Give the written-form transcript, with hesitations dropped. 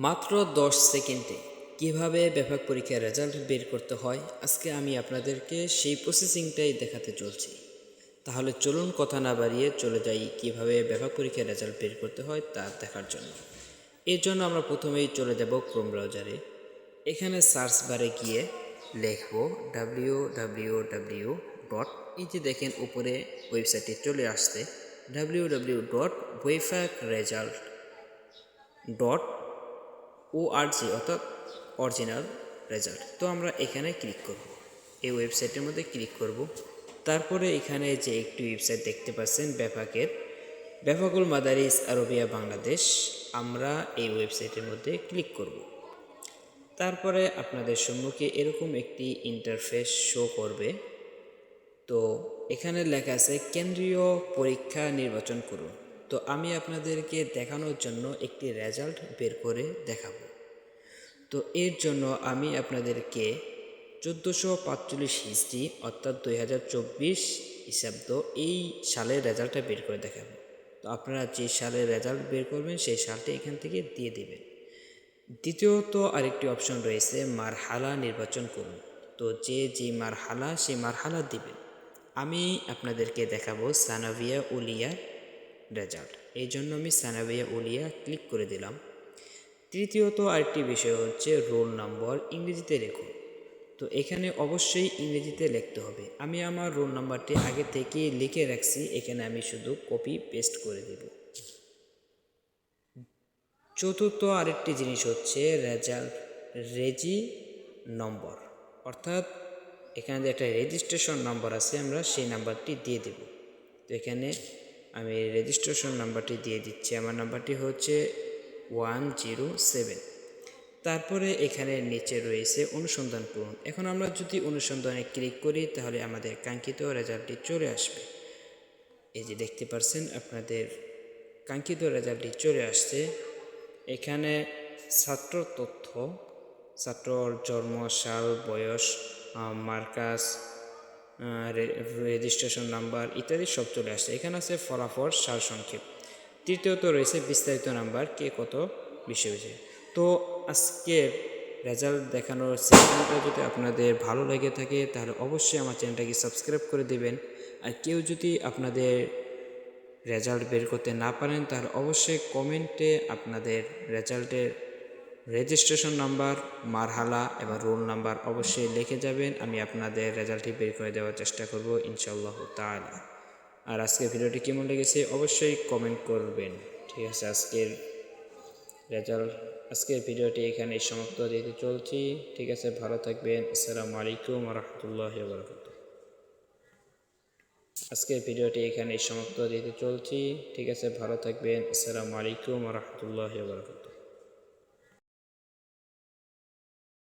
মাত্র 10 সেকেন্ডে কিভাবে ব্যাপক পরীক্ষার রেজাল্ট বের করতে হয় আজকে আমি আপনাদেরকে সেই প্রসেসিংটাই দেখাতে চলছি। তাহলে চলুন কথা না বাড়িয়ে চলে যাই কিভাবে ব্যাপক পরীক্ষার রেজাল্ট বের করতে হয় তা দেখার জন্য। এর জন্য আমরা প্রথমেই চলে যাব ক্রোম ব্রাউজারে। এখানে সার্চ বারে গিয়ে লিখব www. এই যে দেখেন উপরে ওয়েবসাইটে চলে আসছে www.wefacresult.org অর্থাৎ অরিজিনাল রেজাল্ট। তো আমরা এখানে ক্লিক করব, এই ওয়েবসাইটের মধ্যে ক্লিক করব। তারপরে এখানে যে একটি ওয়েবসাইট দেখতে পাচ্ছেন বেফাকুল মাদারিস আরবিয়া বাংলাদেশ, আমরা এই ওয়েবসাইটের মধ্যে ক্লিক করব। তারপরে আপনাদের সম্মুখে এরকম একটি ইন্টারফেস শো করবে। তো এখানে লেখা আছে কেন্দ্রীয় পরীক্ষা নির্বাচন করুন। তো আমি আপনাদেরকে দেখানোর জন্য একটি রেজাল্ট বের করে দেখাবো। তো এর জন্য আমি আপনাদেরকে 1445 হিজরি অর্থাৎ 2024 খ্রিস্টাব্দ এই সালের রেজাল্টটা বের করে দেখাবো। তো আপনারা যে সালের রেজাল্ট বের করবেন সেই সালটি এখান থেকে দিয়ে দেবেন। দ্বিতীয়ত আরেকটি অপশন রয়েছে মারহালা নির্বাচন করুন। তো যে মারহালা সেই মারহালা দিবেন। আমি আপনাদেরকে দেখাবো সানাভিয়া উলিয়া রেজাল্ট, এই জন্য আমি সানাভিয়া উলিয়া ক্লিক করে দিলাম। তৃতীয়ত আরেকটি বিষয় হচ্ছে রোল নম্বর ইংরেজিতে লিখুন। তো এখানে অবশ্যই ইংরেজিতে লিখতে হবে। আমি আমার রোল নাম্বারটি আগে থেকে লিখে রাখছি, এখানে আমি শুধু কপি পেস্ট করে দেব। চতুর্থ আরেকটি জিনিস হচ্ছে রেজি নম্বর, অর্থাৎ এখানে যে একটা রেজিস্ট্রেশন নাম্বার আছে আমরা সেই নাম্বারটি দিয়ে দেব। তো এখানে আমি রেজিস্ট্রেশন নাম্বারটি দিয়ে দিচ্ছি, আমার নাম্বারটি হচ্ছে 107। তারপরে এখানে নিচে রয়েছে অনুসন্ধান করুন। এখন আমরা যদি অনুসন্ধানে ক্লিক করি তাহলে আমাদের কাঙ্ক্ষিত রেজাল্টটি চলে আসবে। এই যে দেখতে পাচ্ছেন আপনাদের কাঙ্ক্ষিত রেজাল্টটি চলে আসছে। এখানে ছাত্র তথ্য, ছাত্রর জন্ম সাল, বয়স, মার্কাস, রেজিস্ট্রেশন নাম্বার ইত্যাদি সব চলে আসছে। এখানে আছে ফলাফল সারসংক্ষেপ। তৃতীয়ত রয়েছে বিস্তারিত নাম্বার, কে কত বিষয় হয়েছে। তো আজকের রেজাল্ট দেখানোর সিস্টেমটা যদি আপনাদের ভালো লেগে থাকে তাহলে অবশ্যই আমার চ্যানেলটাকে সাবস্ক্রাইব করে দেবেন। আর কেউ যদি আপনাদের রেজাল্ট বের করতে না পারেন তাহলে অবশ্যই কমেন্টে আপনাদের রেজাল্টের রেজিস্ট্রেশন নাম্বার, মারহালা এবং রোল নাম্বার অবশ্যই লিখে যাবেন। আমি আপনাদের রেজাল্টটি বের করে দেওয়ার চেষ্টা করব ইনশাআল্লাহ তাআলা। আর আজকের ভিডিওটি কেমন লেগেছে অবশ্যই কমেন্ট করবেন। ঠিক আছে, আজকের ভিডিওটি এখানে সমাপ্ত দিতে চলছি। ঠিক আছে, ভালো থাকবেন। আসসালামু আলাইকুম ওয়া রাহমাতুল্লাহি ওয়া বারাকাতুহু। আজকের ভিডিওটি এখানে সমাপ্ত দিতে চলছি। ঠিক আছে, ভালো থাকবেন। আসসালামু আলাইকুম ওয়া রাহমাতুল্লাহি ওয়া বারাকাতুহু।